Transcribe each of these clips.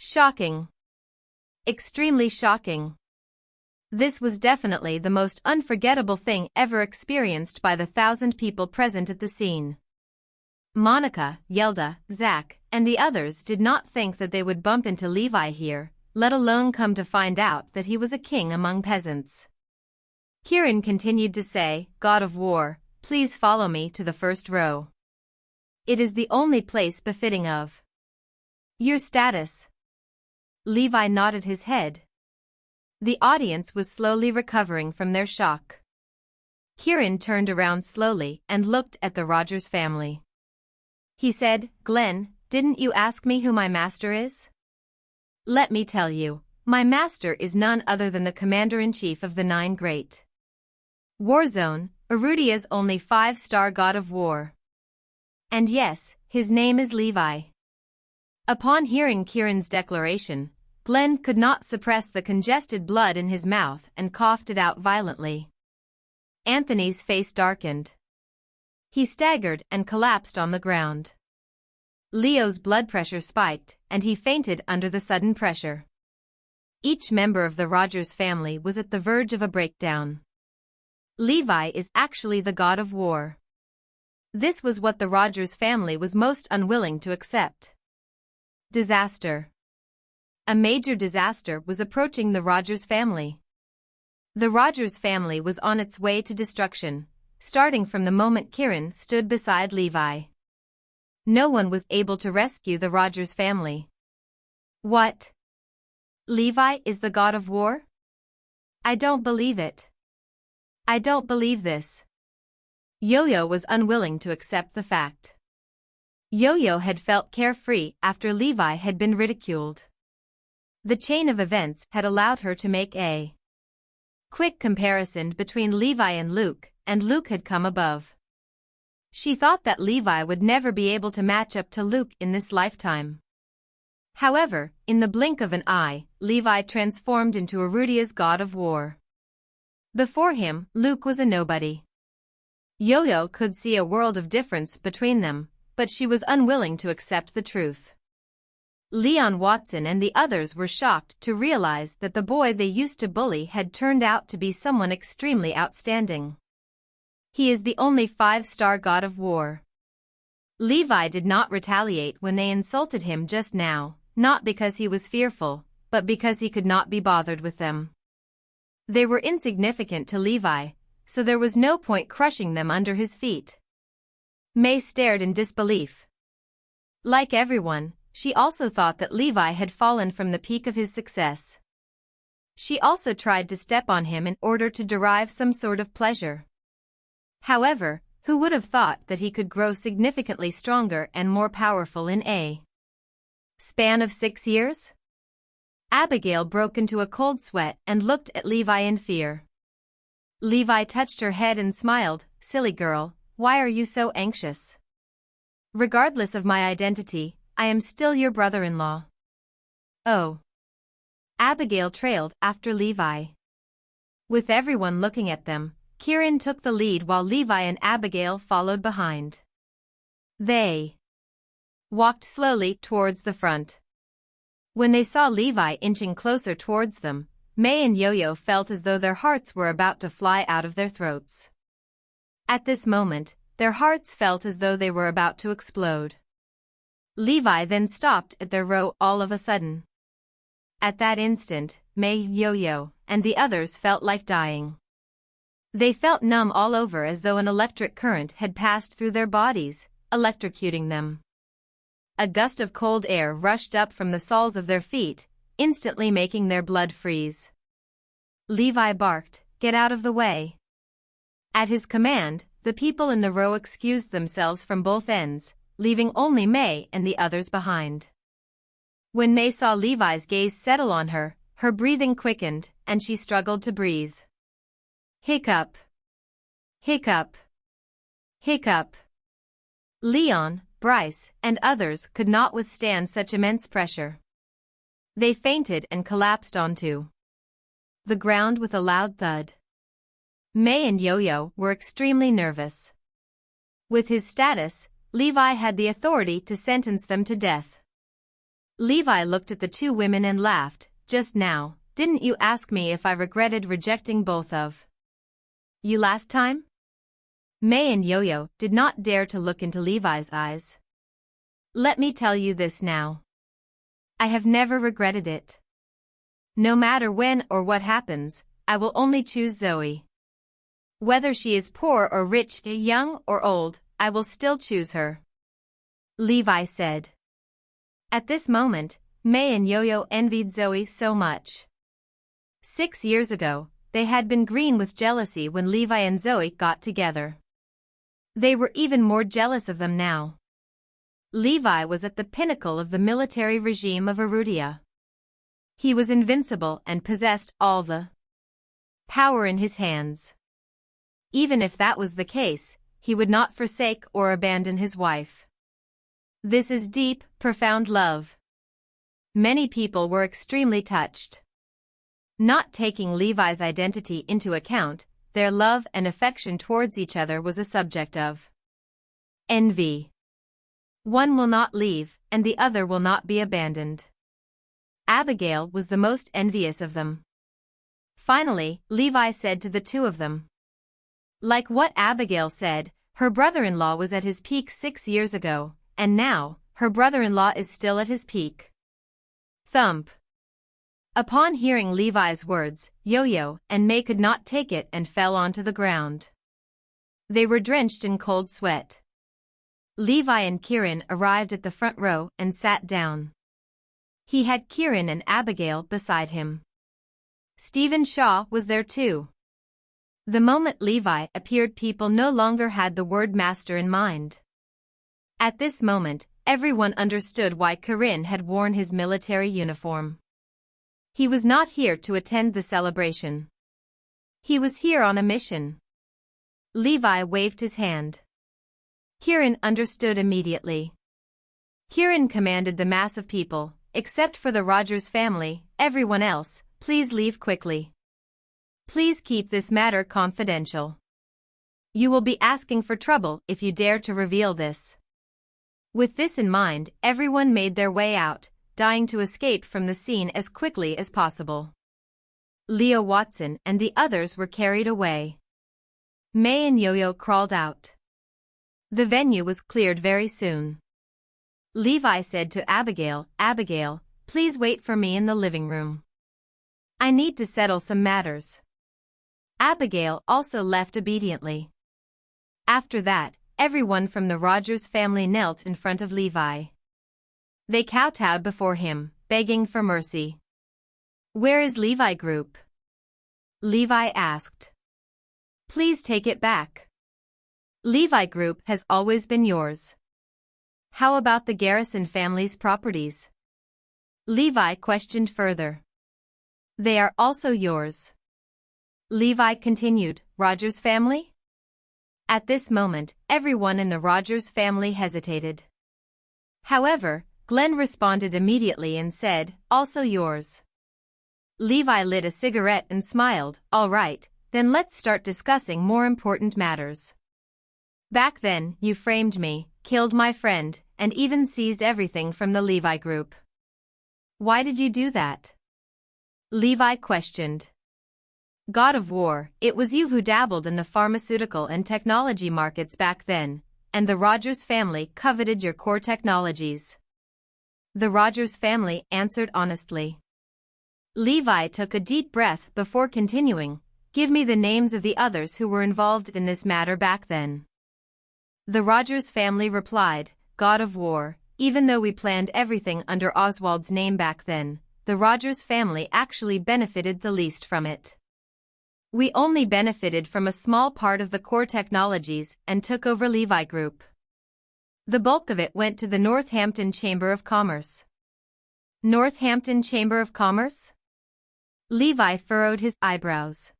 Shocking. Extremely shocking. This was definitely the most unforgettable thing ever experienced by the 1,000 people present at the scene. Monica, Yelda, Zach, and the others did not think that they would bump into Levi here, let alone come to find out that he was a king among peasants. Kieran continued to say, "God of War, please follow me to the first row. It is the only place befitting of your status." Levi nodded his head. The audience was slowly recovering from their shock. Kieran turned around slowly and looked at the Rogers family. He said, "Glenn, didn't you ask me who my master is? Let me tell you, my master is none other than the Commander-in-Chief of the Nine Great Warzone, Erudia's only 5-star god of war. And yes, his name is Levi." Upon hearing Kieran's declaration, Glenn could not suppress the congested blood in his mouth and coughed it out violently. Anthony's face darkened. He staggered and collapsed on the ground. Leo's blood pressure spiked, and he fainted under the sudden pressure. Each member of the Rogers family was at the verge of a breakdown. Levi is actually the god of war. This was what the Rogers family was most unwilling to accept. Disaster. A major disaster was approaching the Rogers family. The Rogers family was on its way to destruction, starting from the moment Kieran stood beside Levi. No one was able to rescue the Rogers family. What? Levi is the god of war? I don't believe it. I don't believe this. Yo-Yo was unwilling to accept the fact. Yo-Yo had felt carefree after Levi had been ridiculed. The chain of events had allowed her to make a quick comparison between Levi and Luke had come above. She thought that Levi would never be able to match up to Luke in this lifetime. However, in the blink of an eye, Levi transformed into Erudia's god of war. Before him, Luke was a nobody. Yo-Yo could see a world of difference between them, but she was unwilling to accept the truth. Leon Watson and the others were shocked to realize that the boy they used to bully had turned out to be someone extremely outstanding. He is the only 5-star god of war. Levi did not retaliate when they insulted him just now, not because he was fearful, but because he could not be bothered with them. They were insignificant to Levi, so there was no point crushing them under his feet. May stared in disbelief. Like everyone, she also thought that Levi had fallen from the peak of his success. She also tried to step on him in order to derive some sort of pleasure. However, who would have thought that he could grow significantly stronger and more powerful in a span of 6 years? Abigail broke into a cold sweat and looked at Levi in fear. Levi touched her head and smiled, "Silly girl, why are you so anxious? Regardless of my identity, I am still your brother-in-law." Oh. Abigail trailed after Levi. With everyone looking at them, Kieran took the lead while Levi and Abigail followed behind. They walked slowly towards the front. When they saw Levi inching closer towards them, May and Yo-Yo felt as though their hearts were about to fly out of their throats. At this moment, their hearts felt as though they were about to explode. Levi then stopped at their row all of a sudden. At that instant, May, Yo-Yo, and the others felt like dying. They felt numb all over as though an electric current had passed through their bodies, electrocuting them. A gust of cold air rushed up from the soles of their feet, instantly making their blood freeze. Levi barked, "Get out of the way." At his command, the people in the row excused themselves from both ends, leaving only May and the others behind. When May saw Levi's gaze settle on her, her breathing quickened, and she struggled to breathe. Hiccup. Hiccup. Hiccup. Leon, Bryce, and others could not withstand such immense pressure. They fainted and collapsed onto the ground with a loud thud. May and Yo-Yo were extremely nervous. With his status, Levi had the authority to sentence them to death. Levi looked at the two women and laughed. Just now, didn't you ask me if I regretted rejecting both of you last time? May and Yo-Yo did not dare to look into Levi's eyes. Let me tell you this now. I have never regretted it. No matter when or what happens, I will only choose Zoe. Whether she is poor or rich, young or old, I will still choose her. Levi said. At this moment, May and Yo-Yo envied Zoe so much. 6 years ago, they had been green with jealousy when Levi and Zoe got together. They were even more jealous of them now. Levi was at the pinnacle of the military regime of Erudia. He was invincible and possessed all the power in his hands. Even if that was the case, he would not forsake or abandon his wife. This is deep, profound love. Many people were extremely touched. Not taking Levi's identity into account, their love and affection towards each other was a subject of envy. One will not leave, and the other will not be abandoned. Abigail was the most envious of them. Finally, Levi said to the two of them. Like what Abigail said, her brother-in-law was at his peak 6 years ago, and now, her brother-in-law is still at his peak. Thump. Upon hearing Levi's words, Yo-Yo and May could not take it and fell onto the ground. They were drenched in cold sweat. Levi and Kieran arrived at the front row and sat down. He had Kieran and Abigail beside him. Stephen Shaw was there too. The moment Levi appeared, people no longer had the word master in mind. At this moment, everyone understood why Kieran had worn his military uniform. He was not here to attend the celebration. He was here on a mission. Levi waved his hand. Kieran understood immediately. Kieran commanded the mass of people, except for the Rogers family. Everyone else, please leave quickly. Please keep this matter confidential. You will be asking for trouble if you dare to reveal this. With this in mind, everyone made their way out, dying to escape from the scene as quickly as possible. Leo Watson and the others were carried away. May and Yo-Yo crawled out. The venue was cleared very soon. Levi said to Abigail, "Abigail, please wait for me in the living room. I need to settle some matters." Abigail also left obediently. After that, everyone from the Rogers family knelt in front of Levi. They kowtowed before him, begging for mercy. "Where is Levi Group?" Levi asked. "Please take it back. Levi Group has always been yours." "How about the Garrison family's properties?" Levi questioned further. "They are also yours." Levi continued, "Rogers family?" At this moment, everyone in the Rogers family hesitated. However, Glenn responded immediately and said, "Also yours." Levi lit a cigarette and smiled. "All right, then let's start discussing more important matters. Back then, you framed me, killed my friend, and even seized everything from the Levi Group. Why did you do that?" Levi questioned. "God of War, it was you who dabbled in the pharmaceutical and technology markets back then, and the Rogers family coveted your core technologies." The Rogers family answered honestly. Levi took a deep breath before continuing, "Give me the names of the others who were involved in this matter back then." The Rogers family replied, "God of War, even though we planned everything under Oswald's name back then, the Rogers family actually benefited the least from it. We only benefited from a small part of the core technologies and took over Levi Group. The bulk of it went to the Northampton Chamber of Commerce." Northampton Chamber of Commerce? Levi furrowed his eyebrows.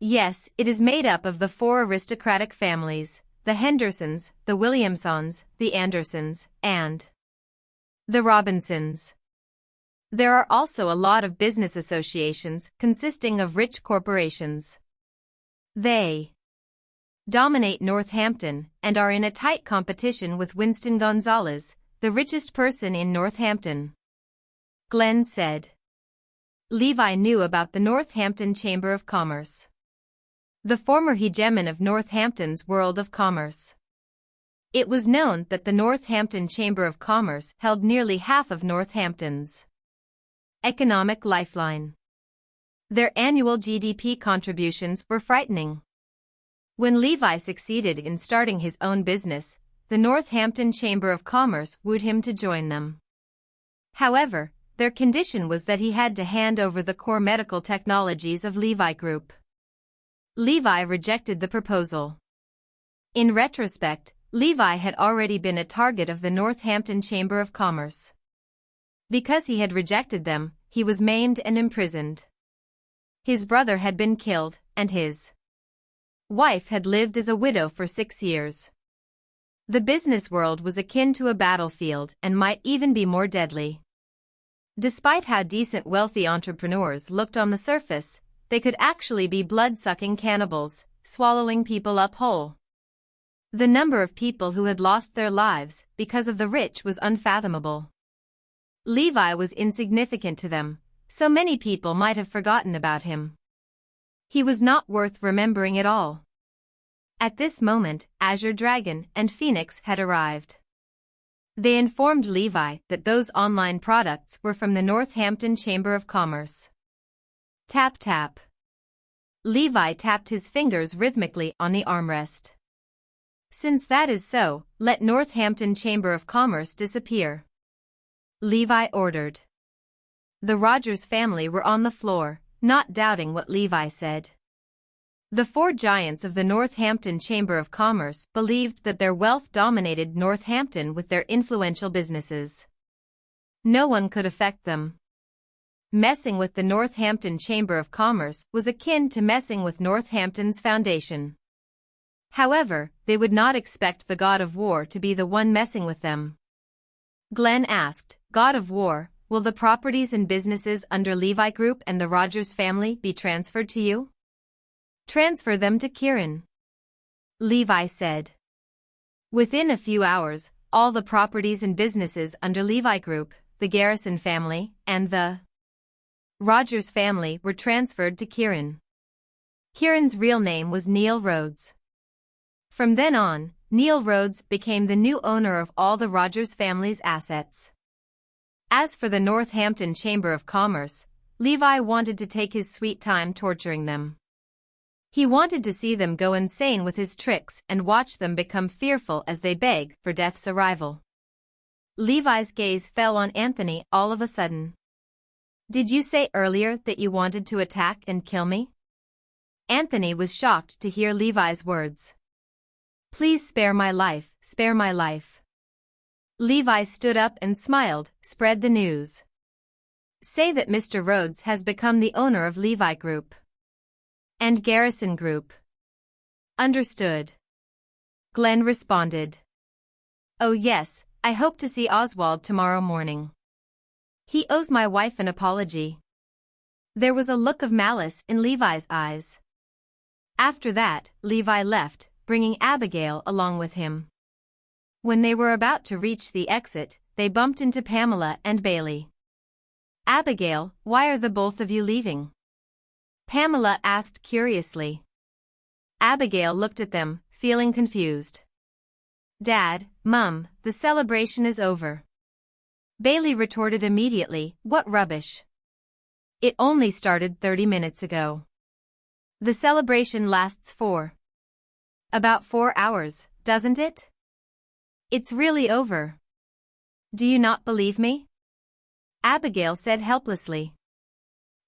"Yes, it is made up of the 4 aristocratic families, the Hendersons, the Williamsons, the Andersons, and the Robinsons. There are also a lot of business associations consisting of rich corporations. They dominate Northampton and are in a tight competition with Winston Gonzalez, the richest person in Northampton." Glenn said. Levi knew about the Northampton Chamber of Commerce. The former hegemon of Northampton's world of commerce. It was known that the Northampton Chamber of Commerce held nearly half of Northampton's economic lifeline. Their annual GDP contributions were frightening. When Levi succeeded in starting his own business, the Northampton Chamber of Commerce wooed him to join them. However, their condition was that he had to hand over the core medical technologies of Levi Group. Levi rejected the proposal. In retrospect, Levi had already been a target of the Northampton Chamber of Commerce. Because he had rejected them, he was maimed and imprisoned. His brother had been killed, and his wife had lived as a widow for 6 years. The business world was akin to a battlefield and might even be more deadly. Despite how decent wealthy entrepreneurs looked on the surface, they could actually be blood-sucking cannibals, swallowing people up whole. The number of people who had lost their lives because of the rich was unfathomable. Levi was insignificant to them, so many people might have forgotten about him. He was not worth remembering at all. At this moment, Azure Dragon and Phoenix had arrived. They informed Levi that those online products were from the Northampton Chamber of Commerce. Tap tap. Levi tapped his fingers rhythmically on the armrest. Since that is so, let Northampton Chamber of Commerce disappear. Levi ordered. The Rogers family were on the floor, not doubting what Levi said. The 4 giants of the Northampton Chamber of Commerce believed that their wealth dominated Northampton with their influential businesses. No one could affect them. Messing with the Northampton Chamber of Commerce was akin to messing with Northampton's foundation. However, they would not expect the God of War to be the one messing with them. Glenn asked, God of War, will the properties and businesses under Levi Group and the Rogers family be transferred to you? Transfer them to Kieran. Levi said. Within a few hours, all the properties and businesses under Levi Group, the Garrison family, and the Rogers family were transferred to Kieran. Kieran's real name was Neil Rhodes. From then on, Neil Rhodes became the new owner of all the Rogers family's assets. As for the Northampton Chamber of Commerce, Levi wanted to take his sweet time torturing them. He wanted to see them go insane with his tricks and watch them become fearful as they beg for death's arrival. Levi's gaze fell on Anthony all of a sudden. Did you say earlier that you wanted to attack and kill me? Anthony was shocked to hear Levi's words. Please spare my life, spare my life. Levi stood up and smiled, spread the news. Say that Mr. Rhodes has become the owner of Levi Group. And Garrison Group. Understood. Glenn responded. Oh yes, I hope to see Oswald tomorrow morning. He owes my wife an apology. There was a look of malice in Levi's eyes. After that, Levi left, bringing Abigail along with him. When they were about to reach the exit, they bumped into Pamela and Bailey. Abigail, why are the both of you leaving? Pamela asked curiously. Abigail looked at them, feeling confused. Dad, Mum, the celebration is over. Bailey retorted immediately, what rubbish. It only started 30 minutes ago. The celebration lasts about 4 hours, doesn't it? It's really over. Do you not believe me? Abigail said helplessly.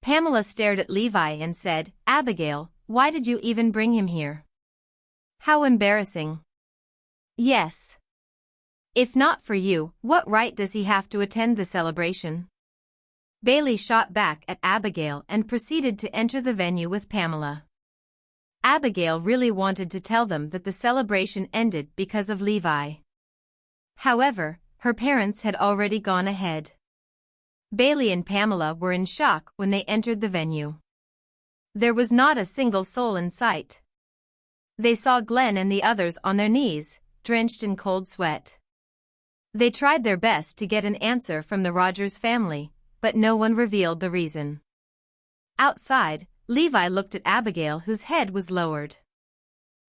Pamela stared at Levi and said, Abigail, why did you even bring him here? How embarrassing. Yes. If not for you, what right does he have to attend the celebration? Bailey shot back at Abigail and proceeded to enter the venue with Pamela. Abigail really wanted to tell them that the celebration ended because of Levi. However, her parents had already gone ahead. Bailey and Pamela were in shock when they entered the venue. There was not a single soul in sight. They saw Glenn and the others on their knees, drenched in cold sweat. They tried their best to get an answer from the Rogers family, but no one revealed the reason. Outside, Levi looked at Abigail, whose head was lowered.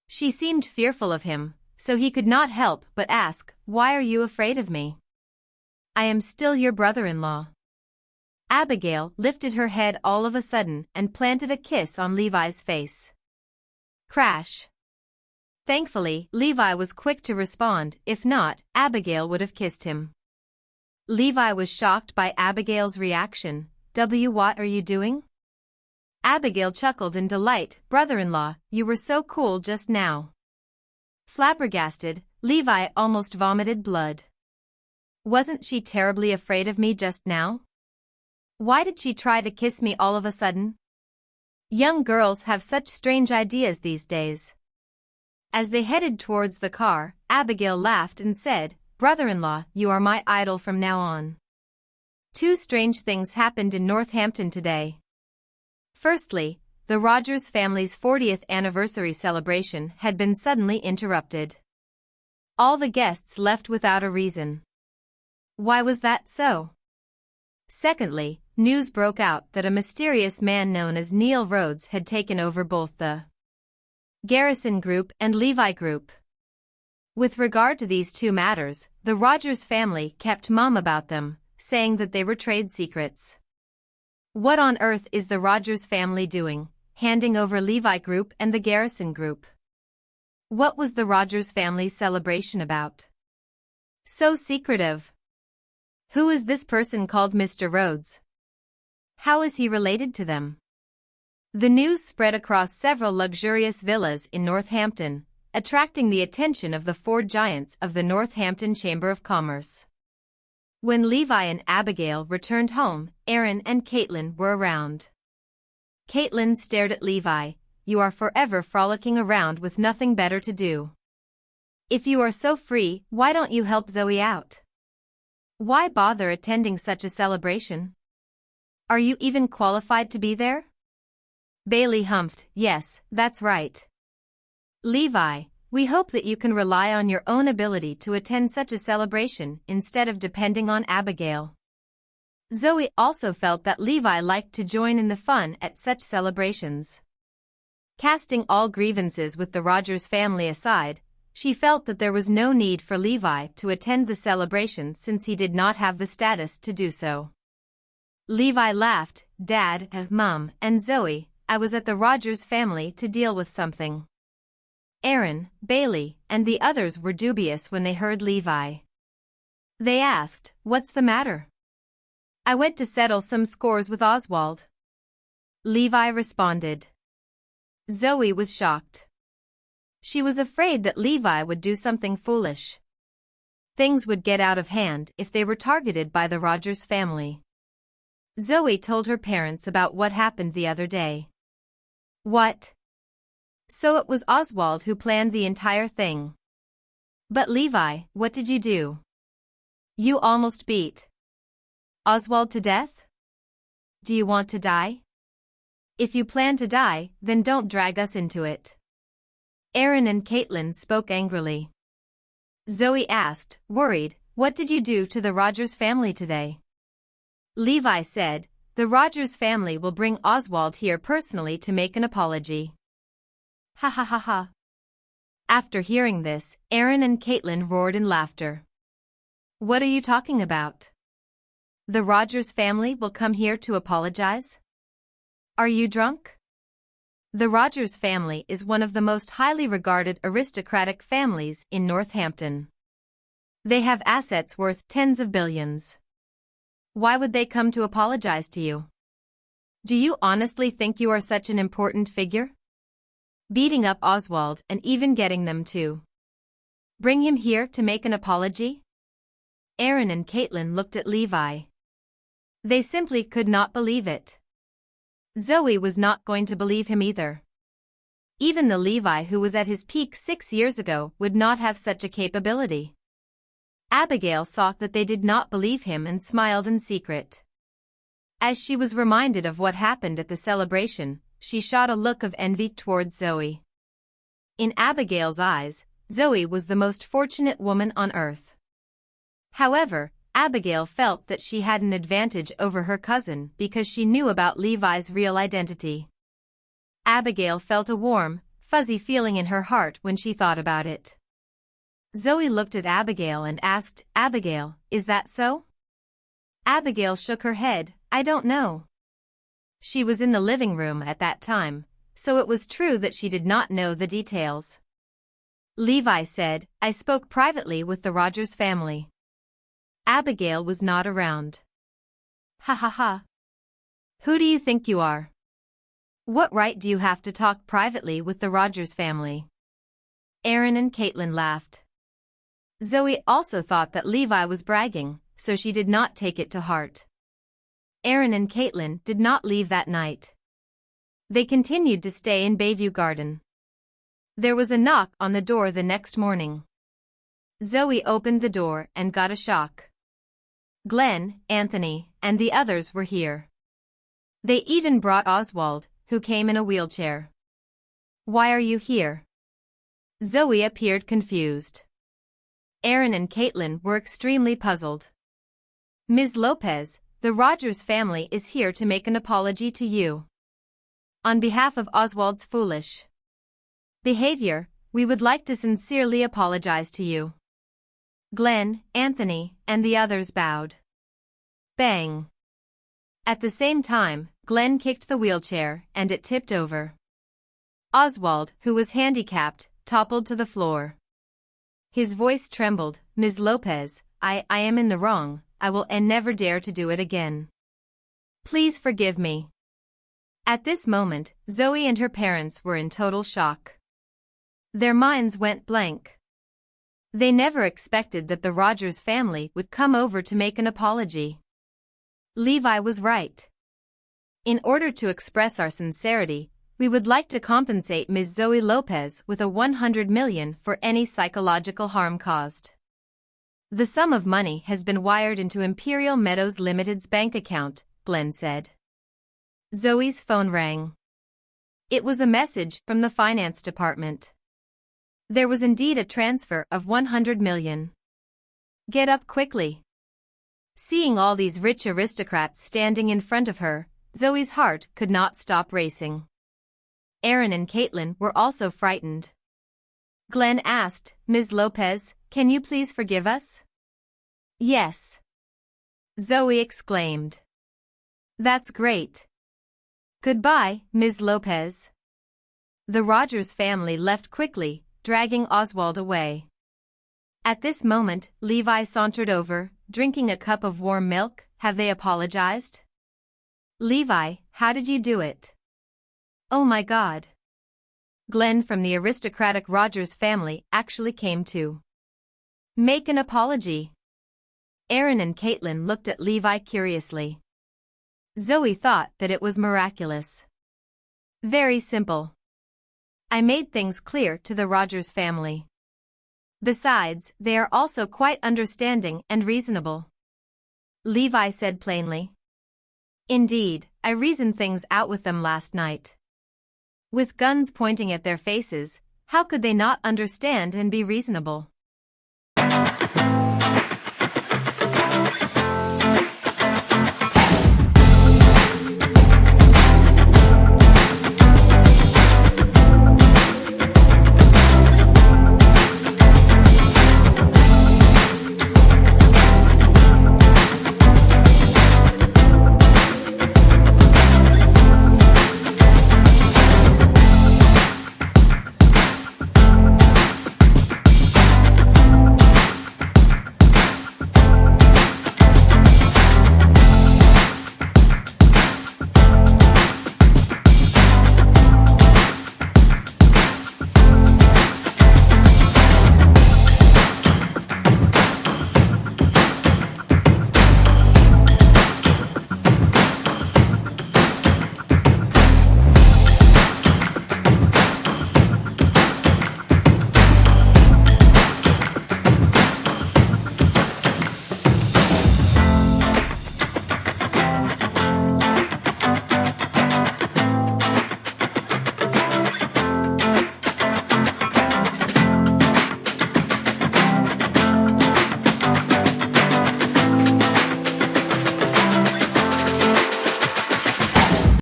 She seemed fearful of him, so he could not help but ask, "Why are you afraid of me? I am still your brother-in-law." Abigail lifted her head all of a sudden and planted a kiss on Levi's face. Crash. Thankfully, Levi was quick to respond. If not, Abigail would have kissed him. Levi was shocked by Abigail's reaction. What are you doing?" Abigail chuckled in delight. "Brother-in-law, you were so cool just now." Flabbergasted, Levi almost vomited blood. Wasn't she terribly afraid of me just now? Why did she try to kiss me all of a sudden? Young girls have such strange ideas these days. As they headed towards the car, Abigail laughed and said, "Brother-in-law, you are my idol from now on." Two strange things happened in Northampton today. Firstly, the Rogers family's 40th anniversary celebration had been suddenly interrupted. All the guests left without a reason. Why was that so? Secondly, news broke out that a mysterious man known as Neil Rhodes had taken over both the Garrison Group and Levi Group. With regard to these two matters, the Rogers family kept mum about them, saying that they were trade secrets. What on earth is the Rogers family doing, handing over Levi Group and the Garrison Group? What was the Rogers family's celebration about? So secretive. Who is this person called Mr. Rhodes? How is he related to them? The news spread across several luxurious villas in Northampton, attracting the attention of the four giants of the Northampton Chamber of Commerce. When Levi and Abigail returned home, Aaron and Caitlin were around. Caitlin stared at Levi. "You are forever frolicking around with nothing better to do. If you are so free, why don't you help Zoe out? Why bother attending such a celebration? Are you even qualified to be there?" Bailey humphed. "Yes, that's right. Levi, we hope that you can rely on your own ability to attend such a celebration instead of depending on Abigail." Zoe also felt that Levi liked to join in the fun at such celebrations. Casting all grievances with the Rogers family aside, she felt that there was no need for Levi to attend the celebration since he did not have the status to do so. Levi laughed. "Dad, Mum, and Zoe, I was at the Rogers family to deal with something." Aaron, Bailey, and the others were dubious when they heard Levi. They asked, "What's the matter?" "I went to settle some scores with Oswald," Levi responded. Zoe was shocked. She was afraid that Levi would do something foolish. Things would get out of hand if they were targeted by the Rogers family. Zoe told her parents about what happened the other day. What? So it was Oswald who planned the entire thing. But Levi, what did you do? You almost beat Oswald to death? Do you want to die? If you plan to die, then don't drag us into it. Aaron and Caitlin spoke angrily. Zoe asked, worried, "What did you do to the Rogers family today?" Levi said, "The Rogers family will bring Oswald here personally to make an apology." Ha ha ha ha. After hearing this, Aaron and Caitlin roared in laughter. What are you talking about? The Rogers family will come here to apologize? Are you drunk? The Rogers family is one of the most highly regarded aristocratic families in Northampton. They have assets worth tens of billions. Why would they come to apologize to you? Do you honestly think you are such an important figure? Beating up Oswald and even getting them to bring him here to make an apology? Aaron and Caitlin looked at Levi. They simply could not believe it. Zoe was not going to believe him either. Even the Levi who was at his peak 6 years ago would not have such a capability. Abigail saw that they did not believe him and smiled in secret. As she was reminded of what happened at the celebration, she shot a look of envy towards Zoe. In Abigail's eyes, Zoe was the most fortunate woman on earth. However, Abigail felt that she had an advantage over her cousin because she knew about Levi's real identity. Abigail felt a warm, fuzzy feeling in her heart when she thought about it. Zoe looked at Abigail and asked, "Abigail, is that so?" Abigail shook her head, "I don't know." She was in the living room at that time, so it was true that she did not know the details. Levi said, "I spoke privately with the Rogers family." Abigail was not around. "Ha ha ha. Who do you think you are? What right do you have to talk privately with the Rogers family?" Aaron and Caitlin laughed. Zoe also thought that Levi was bragging, so she did not take it to heart. Aaron and Caitlin did not leave that night. They continued to stay in Bayview Garden. There was a knock on the door the next morning. Zoe opened the door and got a shock. Glenn, Anthony, and the others were here. They even brought Oswald, who came in a wheelchair. "Why are you here?" Zoe appeared confused. Aaron and Caitlin were extremely puzzled. "Ms. Lopez, the Rogers family is here to make an apology to you. On behalf of Oswald's foolish behavior, we would like to sincerely apologize to you." Glenn, Anthony, and the others bowed. Bang! At the same time, Glenn kicked the wheelchair and it tipped over. Oswald, who was handicapped, toppled to the floor. His voice trembled, "Ms. Lopez, I am in the wrong. I will and never dare to do it again. Please forgive me." At this moment, Zoe and her parents were in total shock. Their minds went blank. They never expected that the Rogers family would come over to make an apology. Levi was right. "In order to express our sincerity, we would like to compensate Ms. Zoe Lopez with a $100 million for any psychological harm caused. The sum of money has been wired into Imperial Meadows Limited's bank account," Glenn said. Zoe's phone rang. It was a message from the finance department. There was indeed a transfer of $100 million. "Get up quickly." Seeing all these rich aristocrats standing in front of her, Zoe's heart could not stop racing. Aaron and Caitlin were also frightened. Glenn asked, "Ms. Lopez, can you please forgive us?" "Yes," Zoe exclaimed. "That's great. Goodbye, Ms. Lopez." The Rogers family left quickly, dragging Oswald away. At this moment, Levi sauntered over, drinking a cup of warm milk. "Have they apologized?" "Levi, how did you do it?" "Oh my God." Glenn from the aristocratic Rogers family actually came to make an apology. Aaron and Caitlin looked at Levi curiously. Zoe thought that it was miraculous. "Very simple. I made things clear to the Rogers family. Besides, they are also quite understanding and reasonable," Levi said plainly. "Indeed, I reasoned things out with them last night. With guns pointing at their faces, how could they not understand and be reasonable?"